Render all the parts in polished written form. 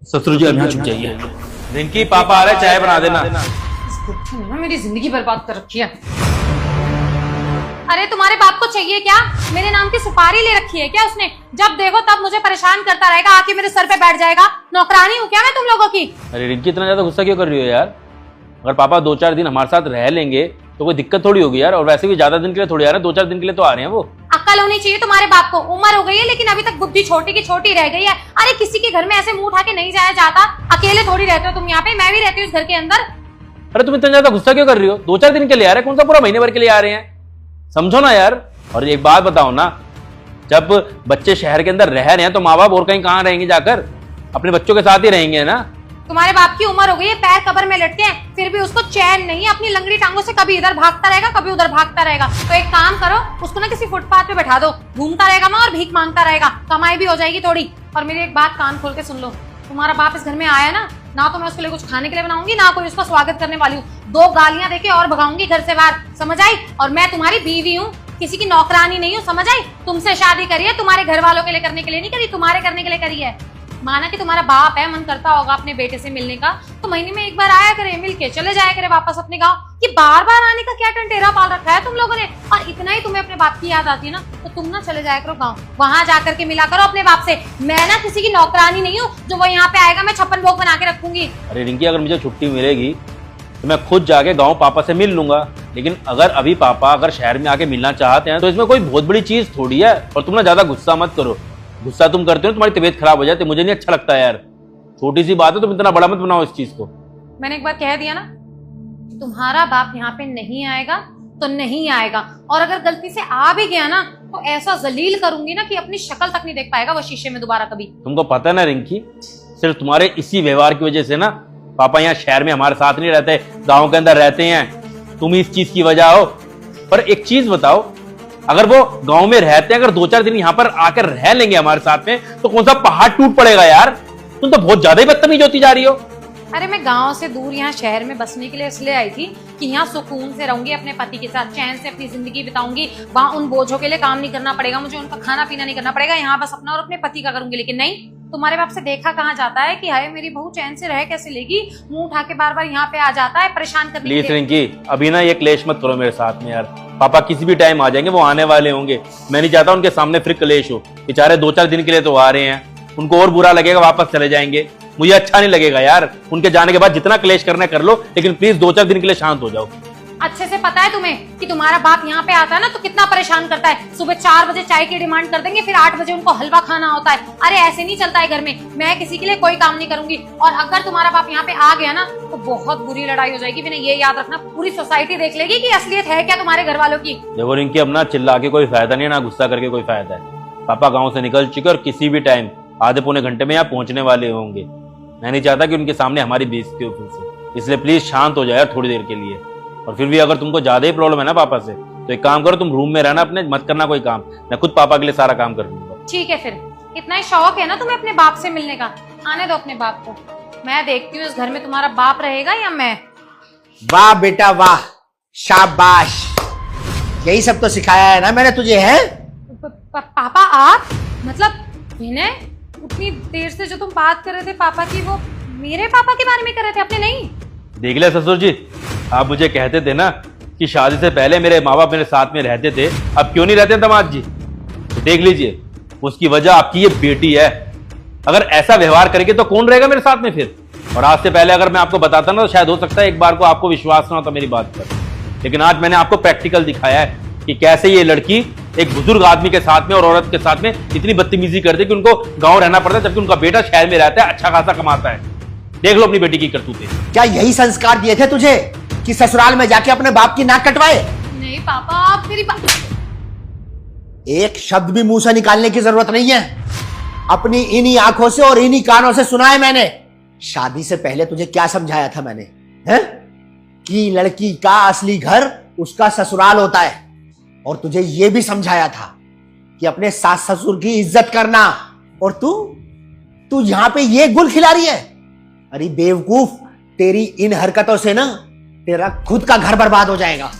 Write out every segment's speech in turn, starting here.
ससुर जी अब यहाँ चुप जाइए। रिंकी पापा आ रहे, चाय बना देना। मेरी जिंदगी बर्बाद कर रखी है। अरे तुम्हारे बाप को चाहिए क्या? मेरे नाम की सुपारी ले रखी है क्या उसने? जब देखो तब मुझे परेशान करता रहेगा, आके मेरे सर पे बैठ जाएगा। नौकरानी हूँ क्या मैं तुम लोगों की? अरे रिंकी इतना ज्यादा गुस्सा क्यों कर रही हो यार? अगर पापा 2-4 दिन हमारे साथ रह लेंगे तो कोई दिक्कत थोड़ी होगी यार। और वैसे भी ज्यादा दिन के लिए थोड़ी आ रहे हैं, 2-4 दिन के लिए तो आ रहे हैं वो। अक्ल होनी चाहिए तुम्हारे बाप को। उम्र हो गई है लेकिन अभी तक बुद्धि छोटी की छोटी रह गई है। अरे किसी के घर में ऐसे मुंह उठा के नहीं जाया जाता। अकेले थोड़ी रहते हो तुम यहाँ पे, मैं भी रहती हूँ इस घर के अंदर। अरे तुम इतना ज्यादा गुस्सा क्यों कर रही हो? 2-4 दिन के लिए आ रहे हैं, कौन सा पूरा महीने भर के लिए आ रहे हैं? समझो ना यार। और एक बात बताओ ना, जब बच्चे शहर के अंदर रह रहे हैं तो माँ बाप और कहीं कहाँ रहेंगे जाकर? अपने बच्चों के साथ ही रहेंगे ना। तुम्हारे बाप की उम्र हो गई है, पैर कब्र में लटके हैं, फिर भी उसको चैन नहीं है। अपनी लंगड़ी टांगों से कभी इधर भागता रहेगा, कभी उधर भागता रहेगा। तो एक काम करो, उसको ना किसी फुटपाथ पे बैठा दो, घूमता रहेगा वहाँ और भीख मांगता रहेगा, कमाई भी हो जाएगी थोड़ी। और मेरी एक बात कान खोल के सुन लो, तुम्हारा बाप इस घर में आया ना तो मैं उसके लिए कुछ खाने के लिए बनाऊंगी, ना कोई उसका स्वागत करने वाली हूँ। 2 गालियां देके और भगाऊंगी घर से बाहर, समझ आई? और मैं तुम्हारी बीवी हूँ, किसी की नौकरानी नहीं हूँ, समझ आई? तुमसे शादी करी है, तुम्हारे घर वालों के लिए करने के लिए नहीं करी, तुम्हारे करने के लिए करी है। माना कि तुम्हारा बाप है, मन करता होगा अपने बेटे से मिलने का, तो महीने में एक बार आया करे, मिल के चले जाया करे वापस अपने गांव। कि बार बार आने का क्या टंटेरा पाल रखा है तुम लोगों ने? और इतना ही तुम्हें अपने बाप की याद आती है ना, तो तुम ना चले जाया करो गांव, वहां जाकर के मिला करो अपने बाप से। मैं ना किसी की नौकरानी नहीं हूँ जो वो यहाँ पे आएगा मैं 56 भोग बना के रखूंगी। अरे रिंकी, अगर मुझे छुट्टी मिलेगी तो मैं खुद जाके गांव पापा से मिल लूंगा। लेकिन अगर अभी पापा अगर शहर में आके मिलना चाहते हैं तो इसमें कोई बहुत बड़ी चीज थोड़ी है। और तुम ना ज्यादा गुस्सा मत करो। गुस्सा तुम करते हो तुम्हारी तबीयत खराब हो जाती है, मुझे नहीं अच्छा लगता यार। छोटी सी बात है, तुम इतना बड़ा मत बनाओ इस चीज को। मैंने एक बार कह दिया ना, तुम्हारा बाप यहाँ पे नहीं आएगा तो नहीं आएगा। और अगर गलती से आ भी गया ना तो ऐसा जलील करूंगी ना कि अपनी शक्ल तक नहीं देख पाएगा वो शीशे में दोबारा कभी। तुमको पता है ना रिंकी, सिर्फ तुम्हारे इसी व्यवहार की वजह से ना पापा यहाँ शहर में हमारे साथ नहीं रहते, गाँव के अंदर रहते हैं। तुम इस चीज की वजह हो। पर एक चीज बताओ, अगर वो गांव में रहते हैं, अगर 2-4 दिन यहाँ पर आकर रह लेंगे हमारे साथ में, तो कौन सा पहाड़ टूट पड़ेगा यार? तुम तो बहुत ज्यादा ही बदतमीज होती जा रही हो। अरे मैं गांव से दूर यहाँ शहर में बसने के लिए इसलिए आई थी कि यहाँ सुकून से रहूंगी, अपने पति के साथ चैन से अपनी जिंदगी बिताऊंगी। वहाँ उन बोझों के लिए काम नहीं करना पड़ेगा मुझे, उनका खाना पीना नहीं करना पड़ेगा। यहाँ बस अपना और अपने पति का करूंगी। लेकिन नहीं, तुम्हारे बाप से देखा कहाँ जाता है कि हाय मेरी बहू चैन से रह कैसे लेगी, मुंह उठा के बार बार यहाँ पे आ जाता है परेशान करने के लिए। प्लीज रिंकी, अभी ना ये क्लेश मत करो मेरे साथ में यार। पापा किसी भी टाइम आ जाएंगे, वो आने वाले होंगे। मैं नहीं चाहता उनके सामने फिर क्लेश हो। बेचारे 2-4 दिन के लिए तो आ रहे हैं, उनको और बुरा लगेगा वापस चले जाएंगे, मुझे अच्छा नहीं लगेगा यार। उनके जाने के बाद जितना क्लेश करना कर लो, लेकिन प्लीज 2-4 दिन के लिए शांत हो जाओ। अच्छे से पता है तुम्हें कि तुम्हारा बाप यहाँ पे आता है ना तो कितना परेशान करता है। सुबह 4 बजे चाय की डिमांड कर देंगे, फिर 8 बजे उनको हलवा खाना होता है। अरे ऐसे नहीं चलता है घर में। मैं किसी के लिए कोई काम नहीं करूंगी। और अगर तुम्हारा बाप यहाँ पे आ गया ना तो बहुत बुरी लड़ाई हो जाएगी। मैंने ये याद रखना, पूरी सोसाइटी देख लेगी कि असलियत है क्या तुम्हारे घर वालों की। देखो रिंकी, अब ना चिल्ला के कोई फायदा नहीं है, ना गुस्सा करके कोई फायदा है। पापा गाँव से निकल चुके और किसी भी टाइम आधे पौने घंटे में यहाँ पहुंचने वाले होंगे। मैं नहीं चाहता कि उनके सामने हमारी बेइज्जती हो फिर से, इसलिए प्लीज शांत हो जाए यार थोड़ी देर के लिए। और फिर भी अगर तुमको ज्यादा ही प्रॉब्लम है ना पापा से, तो एक काम करो, तुम रूम में रहना अपने, मत करना कोई काम। मैं खुद पापा के लिए सारा काम कर लूंगा। ठीक है, फिर इतना ही शौक है ना तुम्हें अपने बाप से मिलने का, आने दो अपने बाप को। मैं देखती हूँ इस घर में तुम्हारा बाप रहेगा या मैं। वाह बेटा वाह, शाबाश। यही सब तो सिखाया है ना मैंने तुझे, है? पापा आप मतलब विनय, उतनी देर से जो तुम बात कर रहे थे पापा की, वो मेरे पापा के बारे में कर रहे थे अपने? नहीं देख लिया ससुर जी, आप मुझे कहते थे ना कि शादी से पहले मेरे माँ बाप मेरे साथ में रहते थे, अब क्यों नहीं रहते दामाद जी? तो देख लीजिए, उसकी वजह आपकी ये बेटी है। अगर ऐसा व्यवहार करेंगे तो कौन रहेगा मेरे साथ में फिर? और आज से पहले अगर मैं आपको बताता ना तो शायद हो सकता है एक बार को आपको विश्वास ना होता मेरी बात पर, लेकिन आज मैंने आपको प्रैक्टिकल दिखाया है कि कैसे ये लड़की एक बुजुर्ग आदमी के साथ में और औरत के साथ में इतनी बदतमीजी करती है कि उनको गाँव रहना पड़ता है, जबकि उनका बेटा शहर में रहता है, अच्छा खासा कमाता है। देख लो अपनी बेटी की करतूतें। क्या यही संस्कार दिए थे तुझे कि ससुराल में जाके अपने बाप की नाक कटवाए? नहीं पापा, आप मेरी बात। एक शब्द भी मुंह से निकालने की जरूरत नहीं है। अपनी इन्हीं आंखों से और इन्हीं कानों से सुना है मैंने। शादी से पहले तुझे क्या समझाया था मैंने, हैं? कि लड़की का असली घर उसका ससुराल होता है। और तुझे यह भी समझाया था कि अपने सास ससुर की इज्जत करना। और तू यहां पे ये गुल खिला रही है? अरे बेवकूफ, तेरी इन हरकतों से ना तेरा खुद का घर बर्बाद हो जाएगा।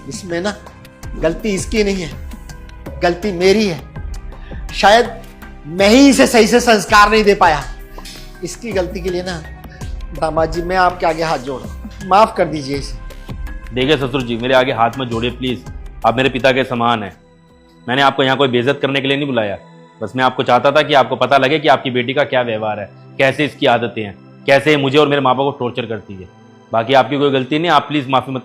इसमें ना गलती इसकी नहीं है, गलती मेरी है। शायद मैं ही इसे सही से संस्कार नहीं दे पाया, इसकी गलती के लिए ना दामाद जी मैं आपके आगे हाथ जोड़ रहा हूं, माफ कर दीजिए इसे। देखिए ससुर जी, मेरे आगे हाथ मत जोड़िए प्लीज। आप मेरे पिता के समान हैं। मैंने आपको यहाँ कोई बेइज्जत करने के लिए नहीं बुलाया। बस मैं आपको चाहता था कि आपको पता लगे कि आपकी बेटी का क्या व्यवहार है, कैसे इसकी आदतें हैं, कैसे मुझे और मेरे माँ बाप को टॉर्चर करती है। बाकी आपकी कोई गलती नहीं, आप प्लीज माफी मत